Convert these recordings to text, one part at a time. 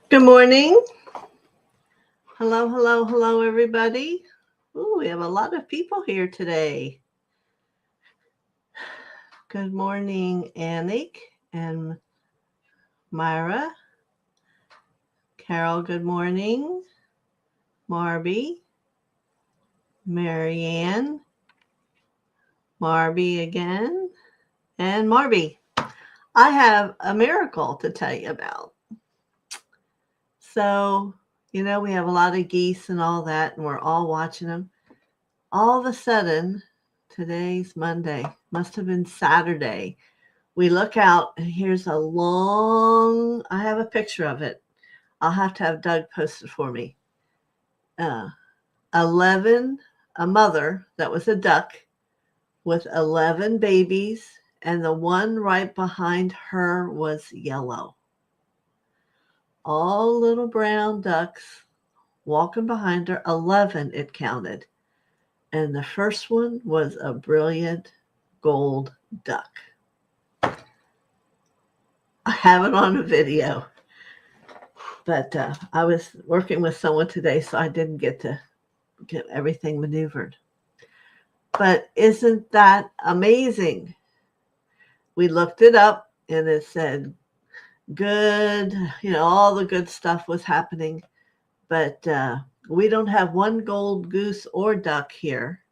Good morning. Hello, hello, hello, everybody. Ooh, we have a lot of people here today. Good morning, Anik and Myra. Carol, good morning. Marby. Marianne. Marby again. And Marby. I have a miracle to tell you about. So, we have a lot of geese and all that, and we're all watching them. All of a sudden, today's Monday, must have been Saturday. We look out, and here's a long, I have a picture of it. I'll have to have Doug post it for me. 11, a mother that was a duck with 11 babies, and the one right behind her was yellow. All little brown ducks walking behind her, 11 it counted. And the first one was a brilliant gold duck. I have it on a video, but I was working with someone today, so I didn't get to get everything maneuvered. But isn't that amazing? We looked it up, and it said good, all the good stuff was happening, but we don't have one gold goose or duck here.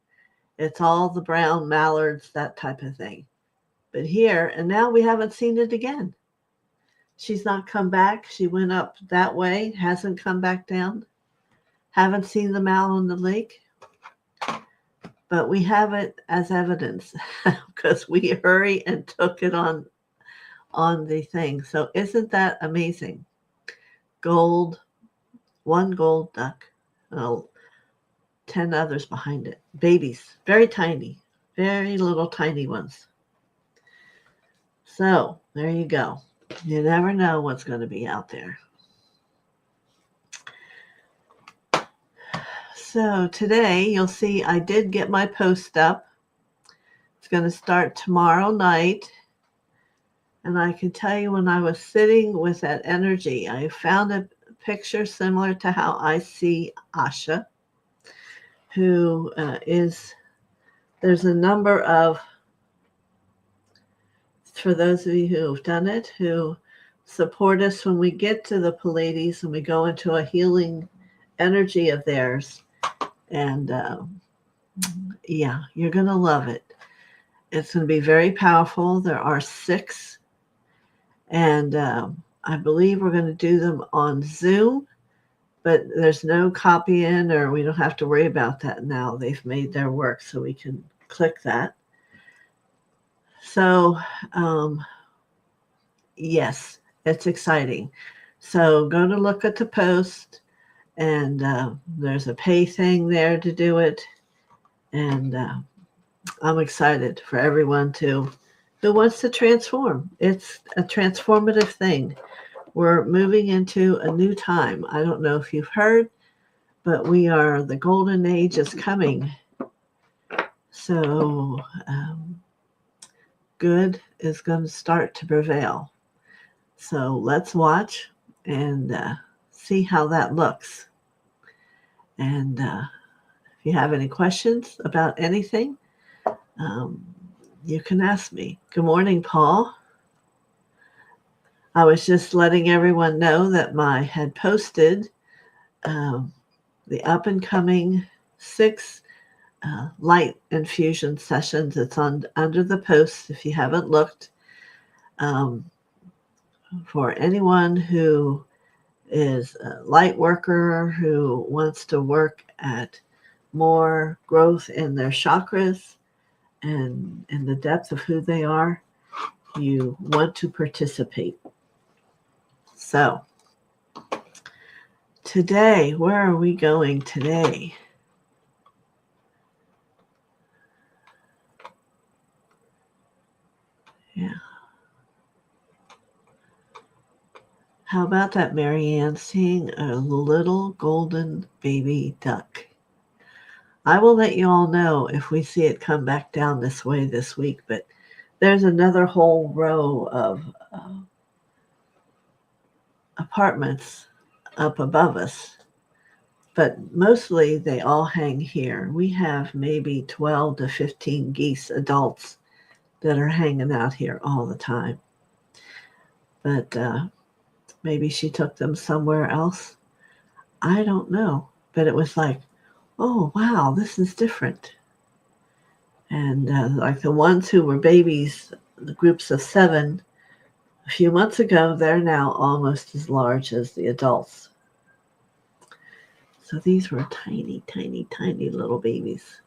It's all the brown mallards, that type of thing. But here, and now we haven't seen it again. She's not come back. She went up that way, hasn't come back down. Haven't seen them out on the lake. But we have it as evidence because we hurry and took it on the thing. So isn't that amazing? Gold, one gold duck, 10 others behind it. Babies, very tiny, very little tiny ones. So there you go. You never know what's going to be out there. So today you'll see I did get my post up. It's going to start tomorrow night. And I can tell you, when I was sitting with that energy, I found a picture similar to how I see Asha, who there's a number of, for those of you who have done it, who support us when we get to the Pleiades and we go into a healing energy of theirs. And yeah, you're going to love it. It's going to be very powerful. There are 6. And I believe we're going to do them on Zoom, but there's no copy-in, or we don't have to worry about that now. They've made their work, so we can click that. So, yes, it's exciting. So go to look at the post, and there's a pay thing there to do it. And I'm excited for everyone who wants to transform. It's a transformative thing. We're moving into a new time. I don't know if you've heard, but the golden age is coming. So good is going to start to prevail. So let's watch and see how that looks. And if you have any questions about anything, you can ask me. Good morning, Paul. I was just letting everyone know that I had posted the up-and-coming 6 light infusion sessions. It's under the post if you haven't looked. For anyone who is a light worker who wants to work at more growth in their chakras and in the depth of who they are, you want to participate. So today, where are we going today? Yeah. How about that, Marianne, seeing a little golden baby duck? I will let you all know if we see it come back down this way this week, but there's another whole row of apartments up above us, but mostly they all hang here. We have maybe 12 to 15 geese adults that are hanging out here all the time. But maybe she took them somewhere else. I don't know. But it was like, oh, wow, this is different. And like the ones who were babies, the groups of 7, a few months ago, they're now almost as large as the adults. So these were tiny, tiny, tiny little babies.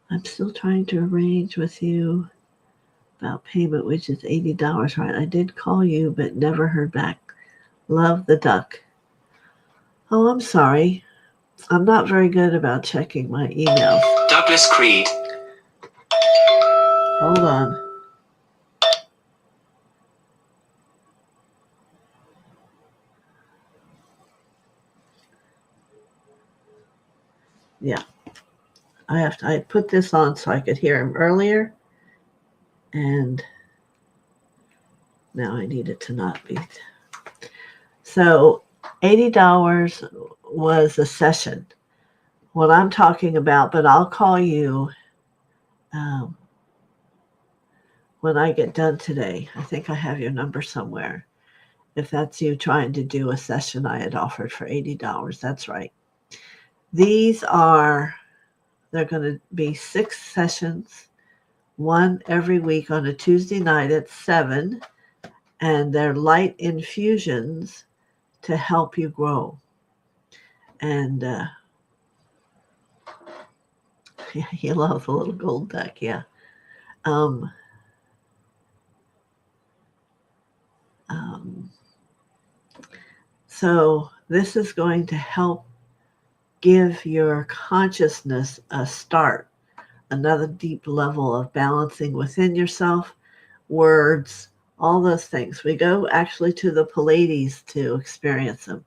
I'm still trying to arrange with you about payment, which is $80, right? I did call you, but never heard back. Love the duck. Oh, I'm sorry. I'm not very good about checking my emails. Douglas Creed. Hold on. Yeah. I put this on so I could hear him earlier. And now I need it to not be. So $80 was a session. What I'm talking about, but I'll call you when I get done today. I think I have your number somewhere. If that's you trying to do a session I had offered for $80, that's right. These are, they're going to be 6 sessions, one every week on a Tuesday night at 7, and they're light infusions to help you grow. And you love the little gold duck, yeah. So this is going to help give your consciousness a start, another deep level of balancing within yourself, words, all those things. We go actually to the Pleiades to experience them.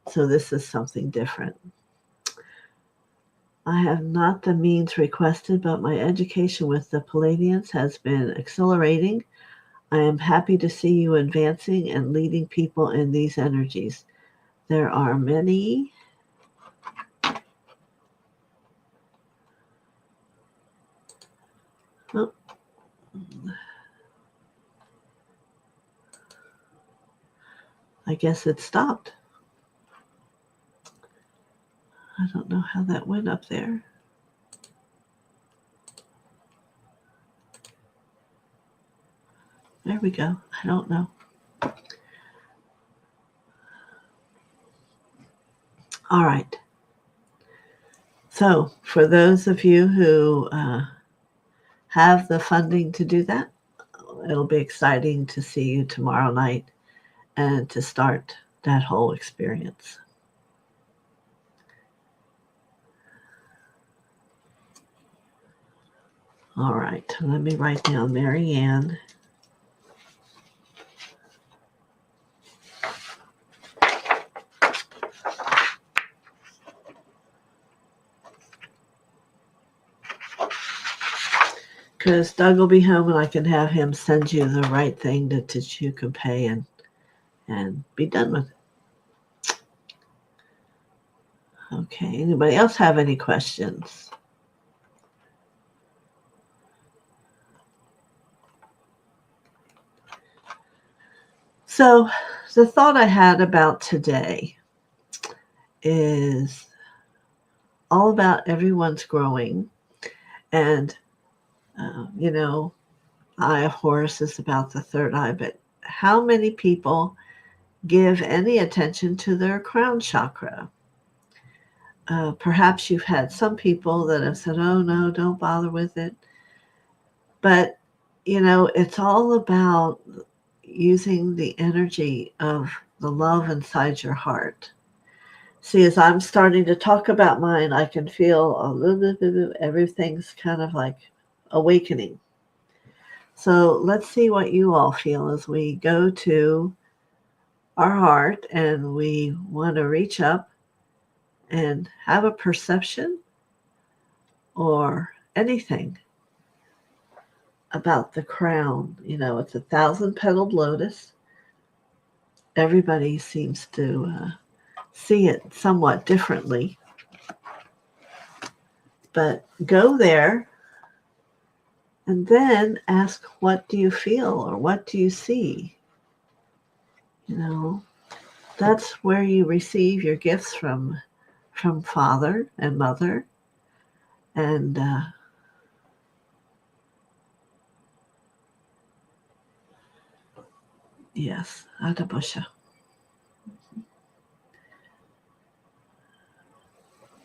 So this is something different. I have not the means requested, but my education with the Pleiadians has been accelerating. I am happy to see you advancing and leading people in these energies. There are many I guess it stopped. I don't know how that went up there. There we go. I don't know. All right. So for those of you who have the funding to do that, it'll be exciting to see you tomorrow night and to start that whole experience. All right. Let me write down Mary Ann. Because Doug will be home and I can have him send you the right thing that you can pay and be done with it. Okay, anybody else have any questions? So the thought I had about today is all about everyone's growing. And, eye of Horus is about the third eye, but how many people give any attention to their crown chakra? Perhaps you've had some people that have said, oh, no, don't bother with it. But, it's all about using the energy of the love inside your heart. See, as I'm starting to talk about mine, I can feel a little bit of everything's kind of like awakening. So let's see what you all feel as we go to our heart and we want to reach up and have a perception or anything about the crown. You know, it's a 1,000-petaled lotus. Everybody seems to see it somewhat differently. But go there and then ask, what do you feel or what do you see? You know, that's where you receive your gifts from Father and Mother. And yes, Adabusha.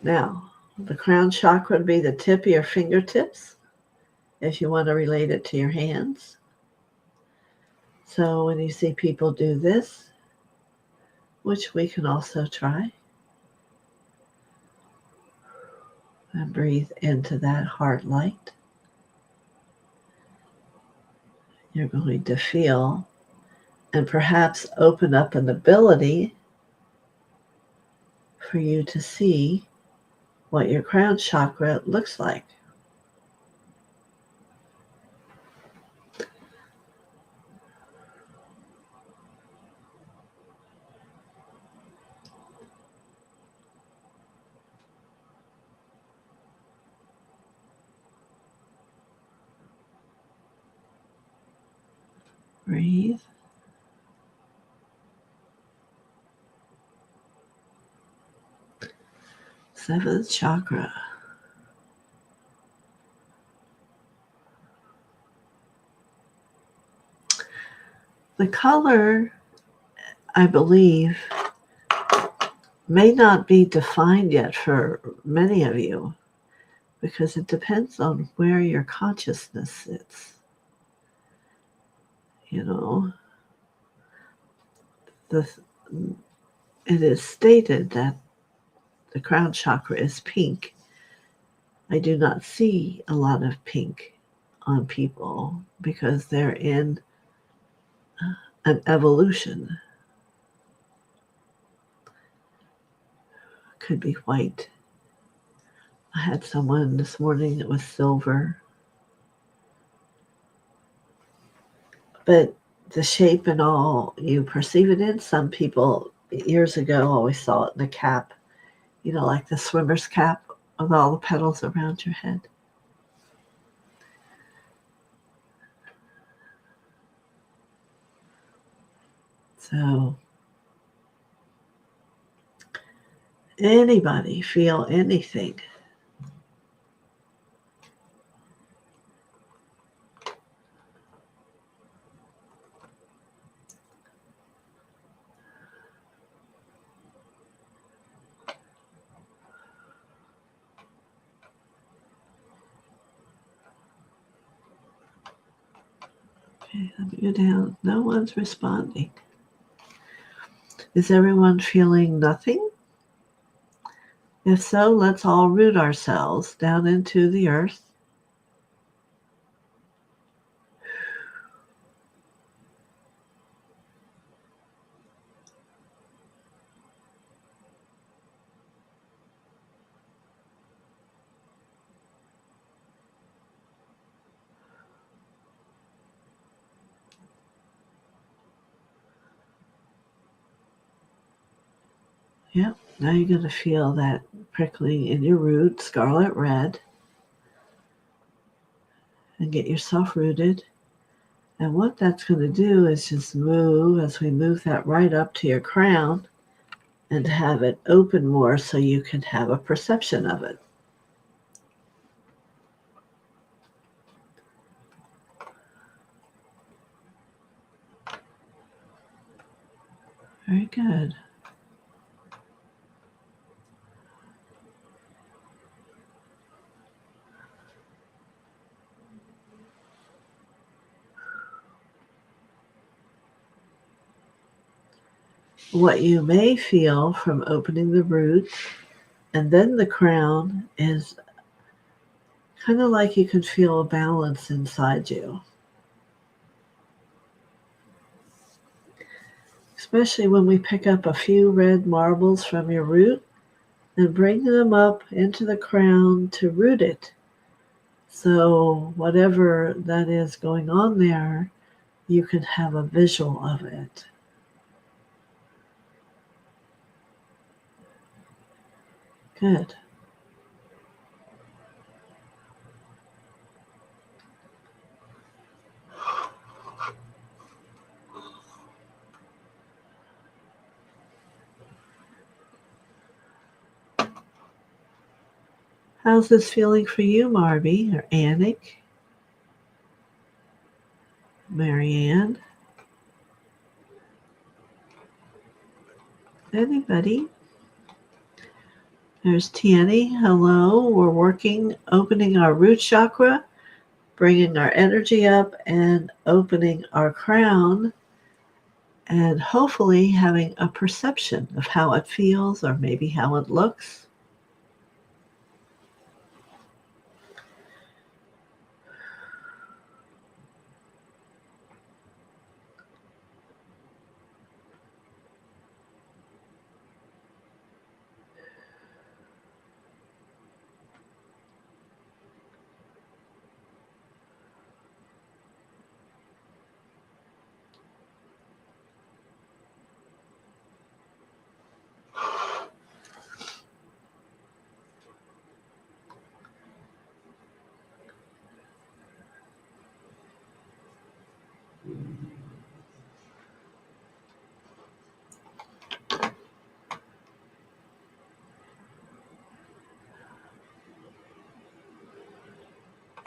Now, the crown chakra would be the tip of your fingertips, if you want to relate it to your hands. So when you see people do this, which we can also try, and breathe into that heart light, you're going to feel and perhaps open up an ability for you to see what your crown chakra looks like. Breathe. Seventh chakra. The color, I believe, may not be defined yet for many of you because it depends on where your consciousness sits. You know, it is stated that the crown chakra is pink. I do not see a lot of pink on people because they're in an evolution. Could be white. I had someone this morning that was silver. But the shape and all you perceive it in, some people years ago always saw it in a cap, you know, like the swimmer's cap with all the petals around your head. So anybody feel anything? Okay, let me go down. No one's responding. Is everyone feeling nothing? If so, let's all root ourselves down into the earth. Yep, now you're going to feel that prickling in your root, scarlet red, and get yourself rooted. And what that's going to do is just move, as we move that right up to your crown, and have it open more so you can have a perception of it. Very good. What you may feel from opening the root and then the crown is kind of like you can feel a balance inside you. Especially when we pick up a few red marbles from your root and bring them up into the crown to root it. So whatever that is going on there, you can have a visual of it. Good. How's this feeling for you, Marby, or Anik, Marianne? Anybody? There's Tiani. Hello. We're working, opening our root chakra, bringing our energy up, and opening our crown, and hopefully having a perception of how it feels or maybe how it looks.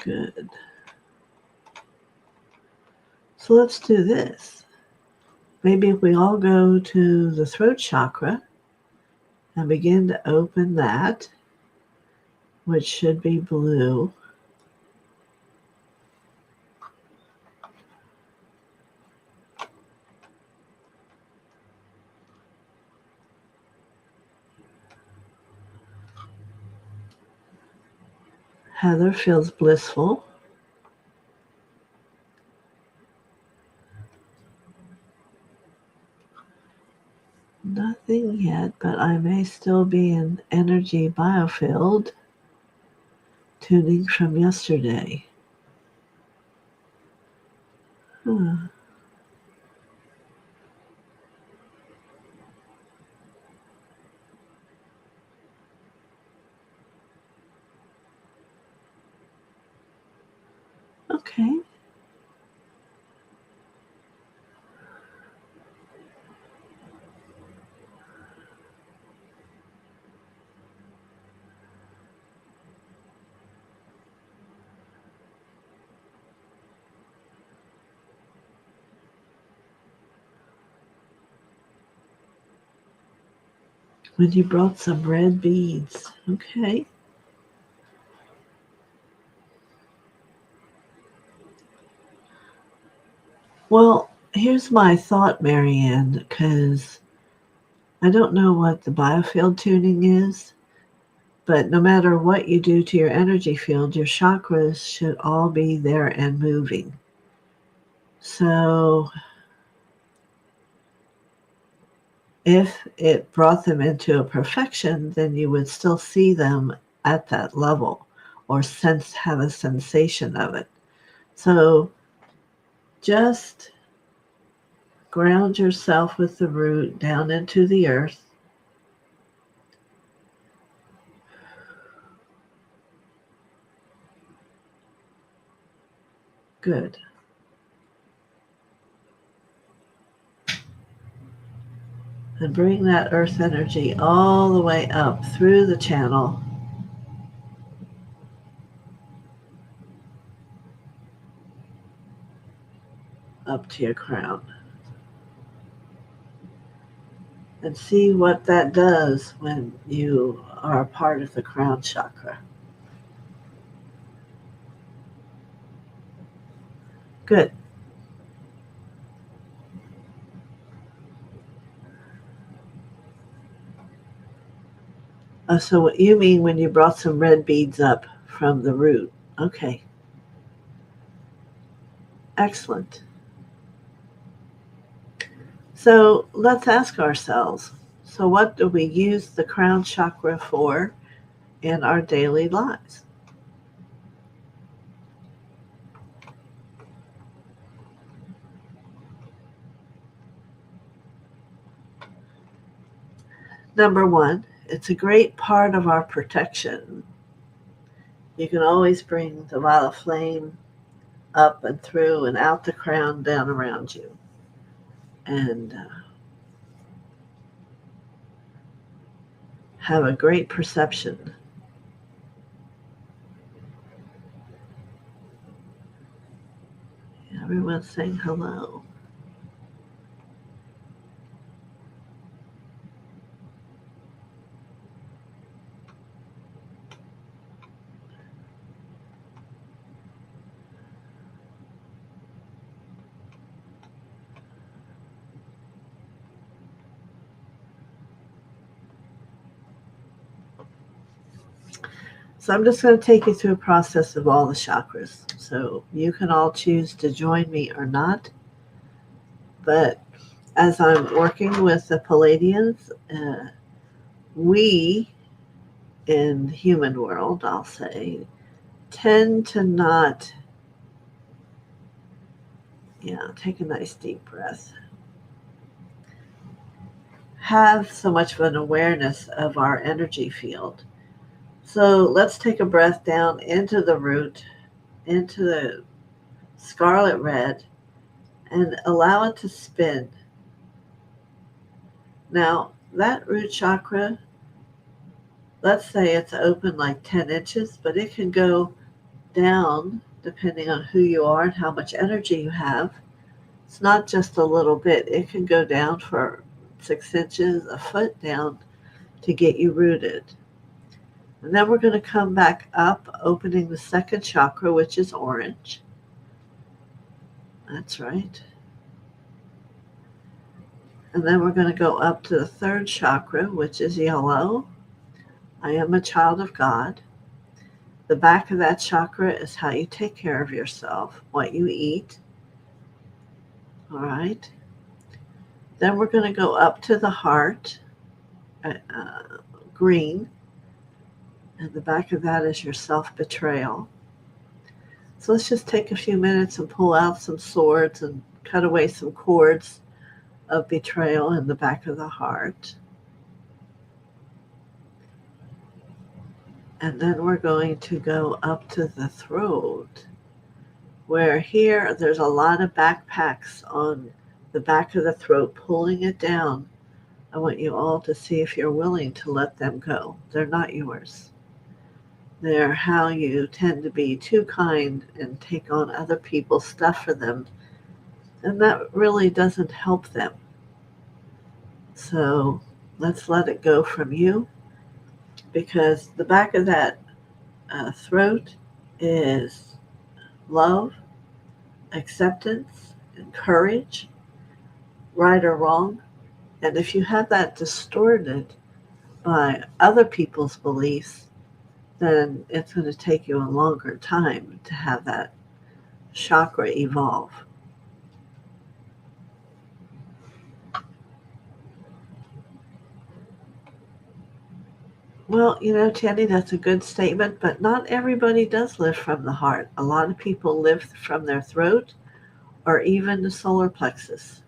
Good. So let's do this. Maybe if we all go to the throat chakra and begin to open that, which should be blue. Heather feels blissful. Nothing yet, but I may still be in energy biofield tuning from yesterday. Huh. Okay. When you brought some red beads. Okay. Well, here's my thought, Marianne, because I don't know what the biofield tuning is, but no matter what you do to your energy field, your chakras should all be there and moving. So if it brought them into a perfection, then you would still see them at that level or have a sensation of it. So just ground yourself with the root down into the earth. Good. And bring that earth energy all the way up through the channel up to your crown. And see what that does when you are a part of the crown chakra. Good. So what you mean when you brought some red beads up from the root. Okay. Excellent. So let's ask ourselves, so what do we use the crown chakra for in our daily lives? Number one, it's a great part of our protection. You can always bring the violet flame up and through and out the crown, down around you. And have a great perception. Everyone's saying hello. So I'm just going to take you through a process of all the chakras. So you can all choose to join me or not. But as I'm working with the Pleiadians, we in the human world, I'll say, tend to not, take a nice deep breath, have so much of an awareness of our energy field. So let's take a breath down into the root, into the scarlet red, and allow it to spin. Now, that root chakra, let's say it's open like 10 inches, but it can go down depending on who you are and how much energy you have. It's not just a little bit. It can go down for 6 inches, a foot down to get you rooted. And then we're going to come back up, opening the second chakra, which is orange. That's right. And then we're going to go up to the third chakra, which is yellow. I am a child of God. The back of that chakra is how you take care of yourself, what you eat. All right. Then we're going to go up to the heart, green. And the back of that is your self-betrayal. So let's just take a few minutes and pull out some swords and cut away some cords of betrayal in the back of the heart. And then we're going to go up to the throat, where here there's a lot of backpacks on the back of the throat, pulling it down. I want you all to see if you're willing to let them go. They're not yours. They're how you tend to be too kind and take on other people's stuff for them. And that really doesn't help them. So let's let it go from you, because the back of that throat is love, acceptance, and courage, right or wrong. And if you have that distorted by other people's beliefs, then it's going to take you a longer time to have that chakra evolve. Well, Tanny, that's a good statement, but not everybody does live from the heart. A lot of people live from their throat or even the solar plexus.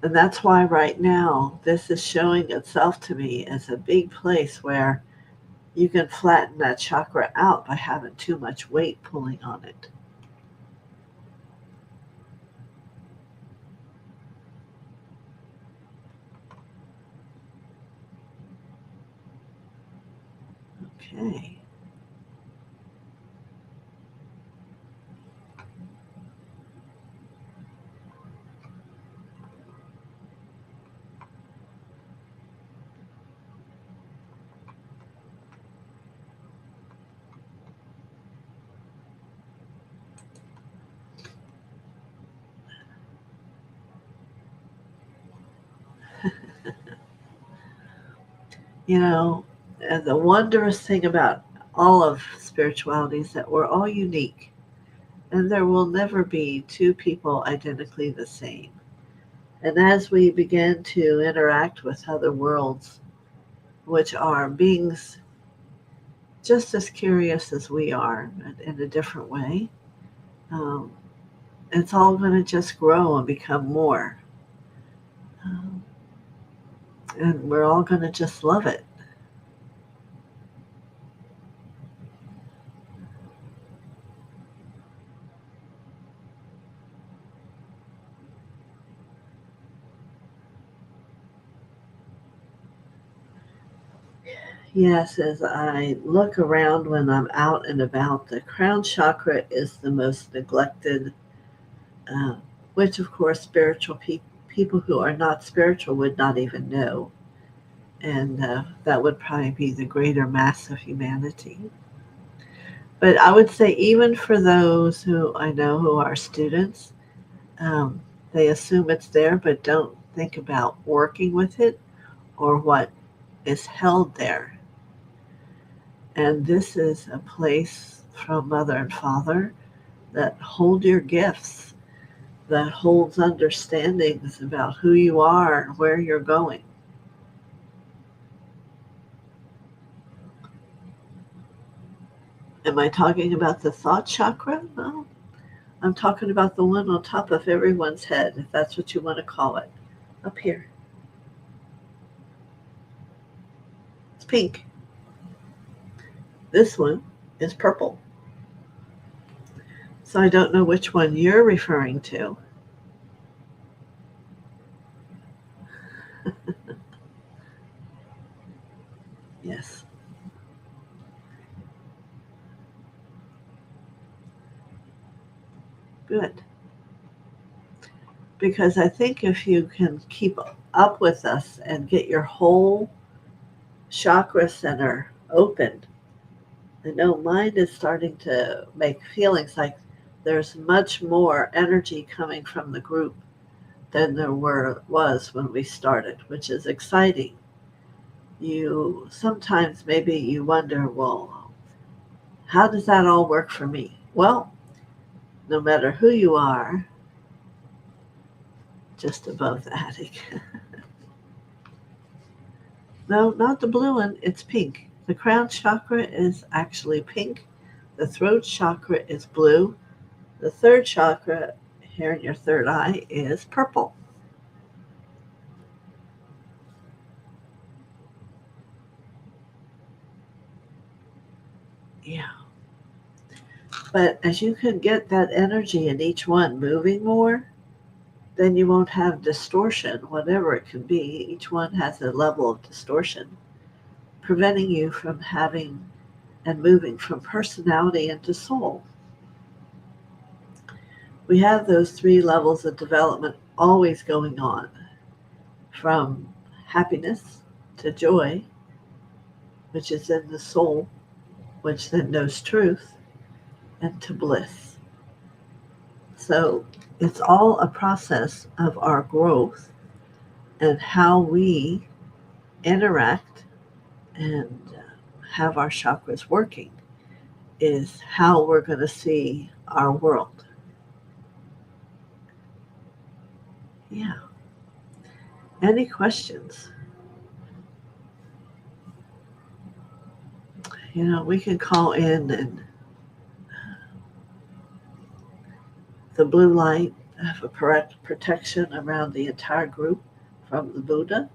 And that's why right now this is showing itself to me as a big place where you can flatten that chakra out by having too much weight pulling on it. Okay. And the wondrous thing about all of spirituality is that we're all unique, and there will never be two people identically the same. And as we begin to interact with other worlds, which are beings just as curious as we are, but in a different way, it's all going to just grow and become more. Um, and we're all going to just love it. Yes, as I look around when I'm out and about, the crown chakra is the most neglected, uh, which of course people who are not spiritual would not even know. And that would probably be the greater mass of humanity. But I would say, even for those who I know who are students, um, they assume it's there but don't think about working with it or what is held there. And this is a place from Mother and Father that hold your gifts, that holds understandings about who you are and where you're going. Am I talking about the thought chakra? No. I'm talking about the one on top of everyone's head, if that's what you want to call it. Up here. It's pink. This one is purple. So I don't know which one you're referring to. Yes. Good. Because I think if you can keep up with us and get your whole chakra center open, I know mine is starting to make feelings like there's much more energy coming from the group than there was when we started, which is exciting. You sometimes maybe you wonder, well, how does that all work for me? Well, no matter who you are, just above the attic. No, not the blue one, it's pink. The crown chakra is actually pink. The throat chakra is blue. The third chakra, here in your third eye, is purple. Yeah. But as you can get that energy in each one moving more, then you won't have distortion, whatever it can be. Each one has a level of distortion, preventing you from having and moving from personality into soul. We have those three levels of development always going on, from happiness to joy, which is in the soul, which then knows truth, and to bliss. So it's all a process of our growth, and how we interact and have our chakras working is how we're going to see our world. Yeah. Any questions? We can call in and the blue light have a protection around the entire group from the Buddha.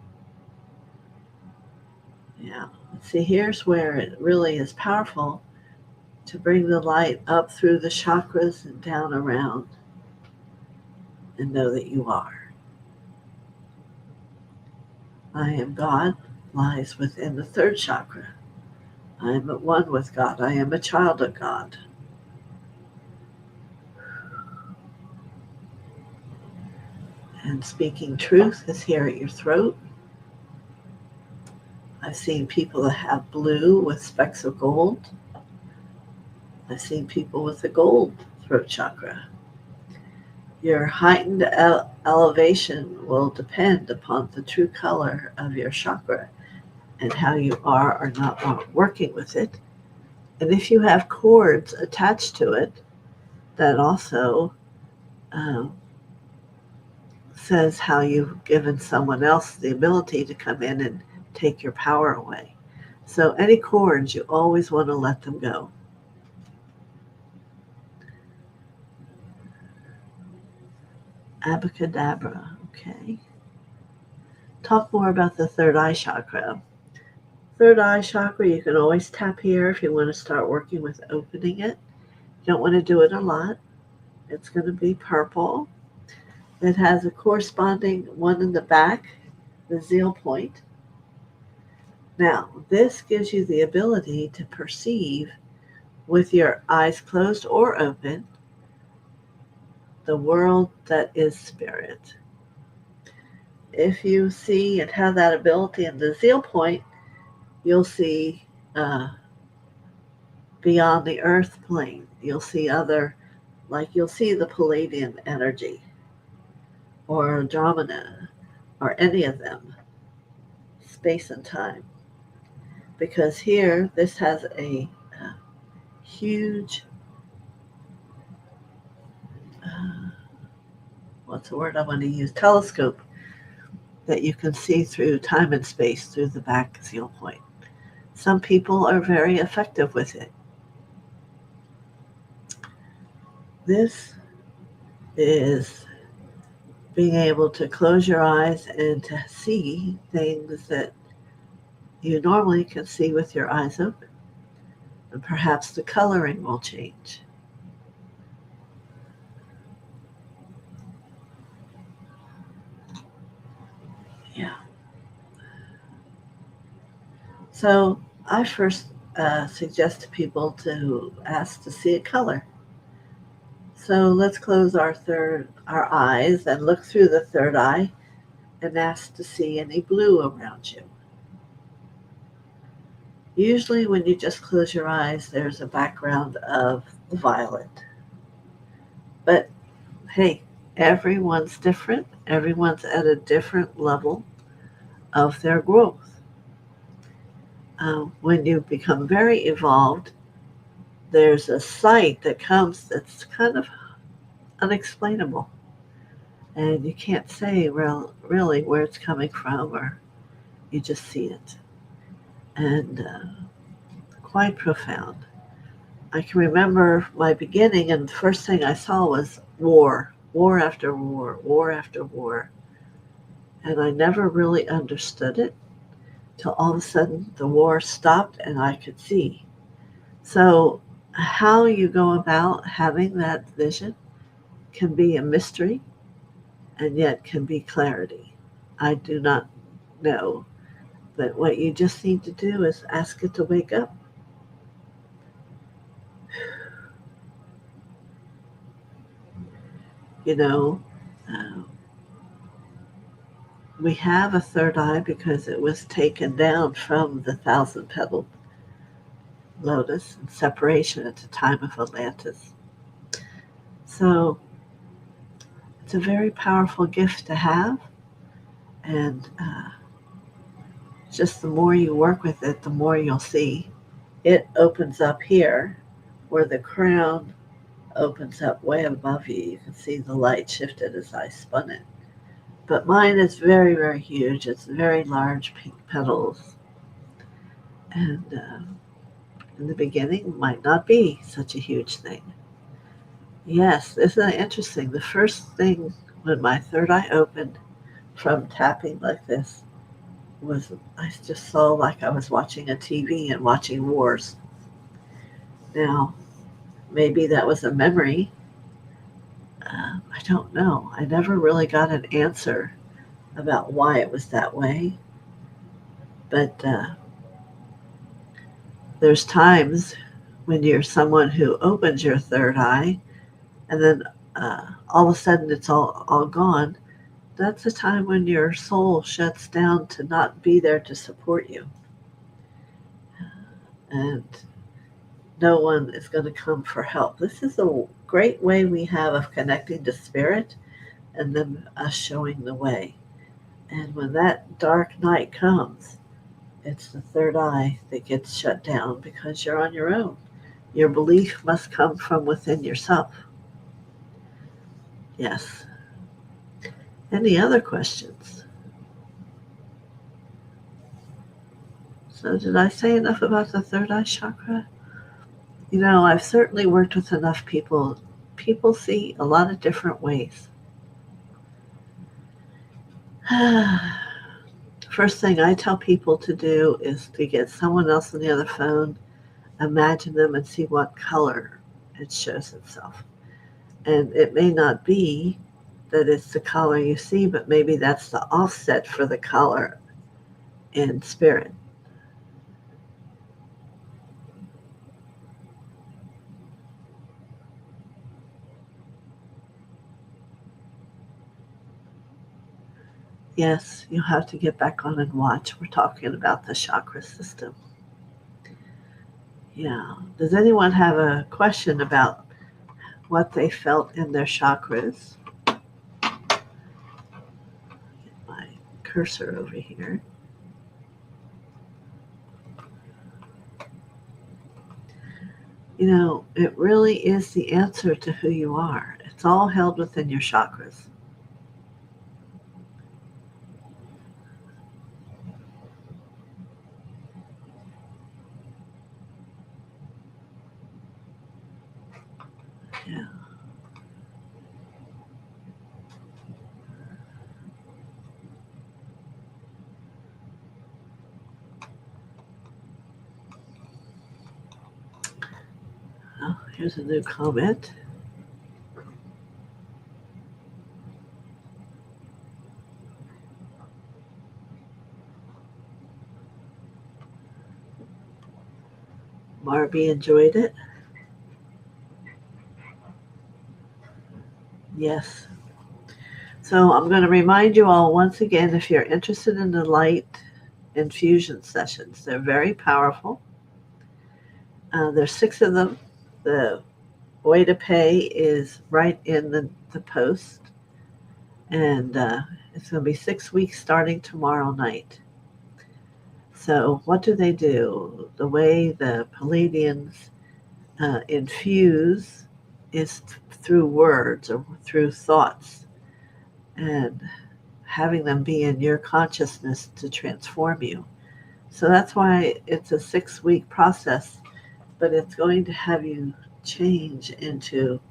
Yeah. See, here's where it really is powerful to bring the light up through the chakras and down around and know that you are. I am God lies within the third chakra. I am at one with God. I am a child of God. And speaking truth is here at your throat. I've seen people that have blue with specks of gold. I've seen people with a gold throat chakra. Your heightened elevation will depend upon the true color of your chakra and how you are or not working with it. And if you have cords attached to it, that also um, says how you've given someone else the ability to come in and take your power away. So any cords, you always want to let them go. Abacadabra. Okay. Talk more about the third eye chakra. Third eye chakra, you can always tap here if you want to start working with opening it. You don't want to do it a lot. It's going to be purple. It has a corresponding one in the back, the zeal point. Now, this gives you the ability to perceive with your eyes closed or open the world that is spirit. If you see and have that ability in the zeal point, you'll see beyond the earth plane. You'll see you'll see the Pleiadian energy or Andromeda or any of them, space and time. Because here, this has a huge, what's the word I want to use, telescope that you can see through time and space through the back zeal point. Some people are very effective with it. This is being able to close your eyes and to see things that you normally can see with your eyes open. And perhaps the coloring will change. Yeah. So I first suggest to people to ask to see a color. So let's close our eyes and look through the third eye and ask to see any blue around you. Usually when you just close your eyes, there's a background of violet. But hey, everyone's different. Everyone's at a different level of their growth. When you become very evolved, there's a sight that comes that's kind of unexplainable. And you can't say really where it's coming from, or you just see it. And quite profound. I can remember my beginning, and the first thing I saw was war after war after war. And I never really understood it till all of a sudden the war stopped and I could see. So how you go about having that vision can be a mystery and yet can be clarity. I do not know. But what you just need to do is ask it to wake up. You know, we have a third eye because it was taken down from the 1,000-petaled lotus in separation at the time of Atlantis. So it's a very powerful gift to have, and just the more you work with it, the more you'll see. It opens up here where the crown opens up way above you. You can see the light shifted as I spun it. But mine is very, very huge. It's very large pink petals. And in the beginning, might not be such a huge thing. Yes, isn't that interesting? The first thing when my third eye opened from tapping like this was I just saw like I was watching a TV and watching wars. Now, maybe that was a memory. I don't know. I never really got an answer about why it was that way. But there's times when you're someone who opens your third eye and then all of a sudden it's all gone. That's a time when your soul shuts down to not be there to support you. And no one is going to come for help. This is a great way we have of connecting to spirit and then us showing the way. And when that dark night comes, it's the third eye that gets shut down because you're on your own. Your belief must come from within yourself. Yes. Any other questions? So did I say enough about the third eye chakra? You know, I've certainly worked with enough people. People see a lot of different ways. First thing I tell people to do is to get someone else on the other phone, imagine them, and see what color it shows itself. And it may not be that it's the color you see, but maybe that's the offset for the color in spirit. Yes, you'll have to get back on and watch. We're talking about the chakra system. Yeah. Does anyone have a question about what they felt in their chakras? Get my cursor over here. You know, it really is the answer to who you are. It's all held within your chakras. Yeah. Oh, here's a new comment. Marby enjoyed it. Yes. So I'm going to remind you all once again, if you're interested in the light infusion sessions, they're very powerful. There's 6 of them. The way to pay is right in the post. And it's going to be 6 weeks starting tomorrow night. So what do they do? The way the Pleiadians infuse is through words or through thoughts, and having them be in your consciousness to transform you. So that's why it's a 6-week process, but it's going to have you change into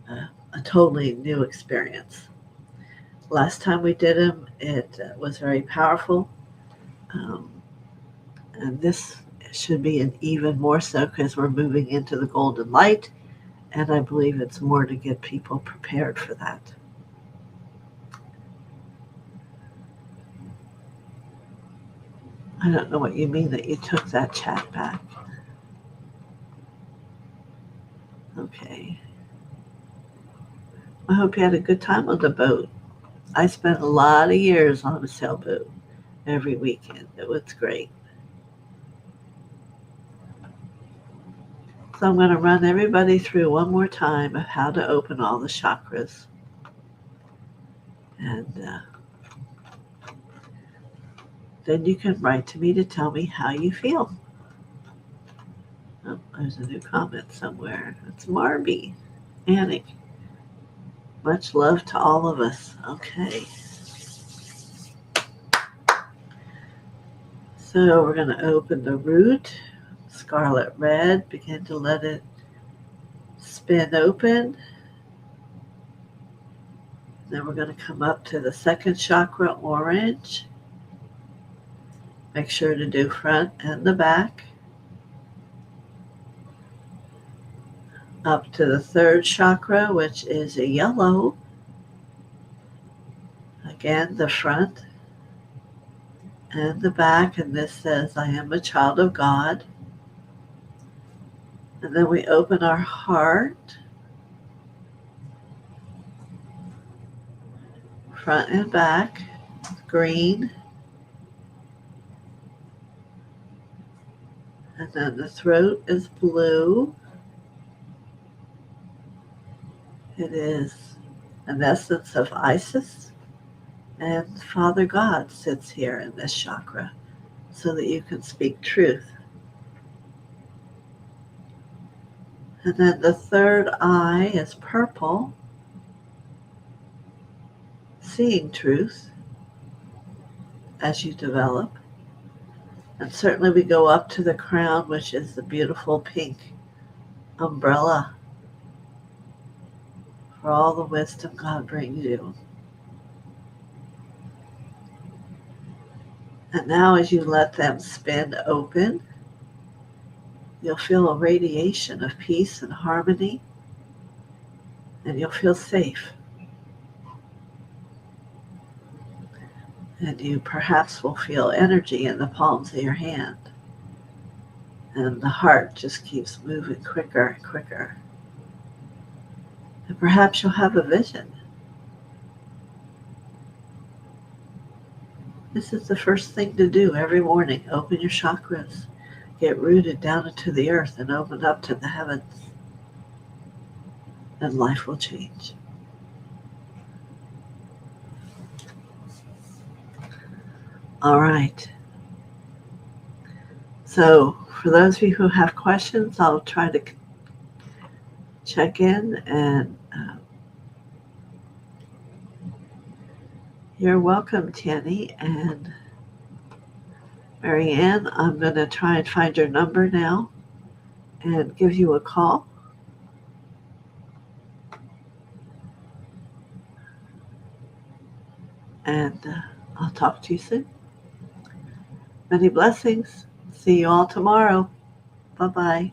a totally new experience. Last time we did them, it was very powerful. And this should be an even more so because we're moving into the golden light, and I believe it's more to get people prepared for that. I don't know what you mean that you took that chat back. Okay. I hope you had a good time on the boat. I spent a lot of years on a sailboat every weekend. It was great. So I'm going to run everybody through one more time of how to open all the chakras. And then you can write to me to tell me how you feel. Oh, there's a new comment somewhere. It's Marby. Annie. Much love to all of us. Okay. So we're going to open the root, scarlet red, begin to let it spin open. Then we're going to come up to the second chakra, orange. Make sure to do front and the back. Up to the third chakra, which is a yellow. Again, the front and the back, and this says, I am a child of God. And then we open our heart, front and back, green. And then the throat is blue. It is an essence of Isis. And Father God sits here in this chakra so that you can speak truth. And then the third eye is purple, seeing truth as you develop. And certainly we go up to the crown, which is the beautiful pink umbrella for all the wisdom God brings you. And now as you let them spin open, you'll feel a radiation of peace and harmony, and you'll feel safe. And you perhaps will feel energy in the palms of your hand. And the heart just keeps moving quicker and quicker. And perhaps you'll have a vision. This is the first thing to do every morning. Open your chakras. Get rooted down into the earth and open up to the heavens. And life will change. All right. So for those of you who have questions, I'll try to check in, and you're welcome, Tanny. And Marianne, I'm going to try and find your number now and give you a call. And I'll talk to you soon. Many blessings. See you all tomorrow. Bye-bye.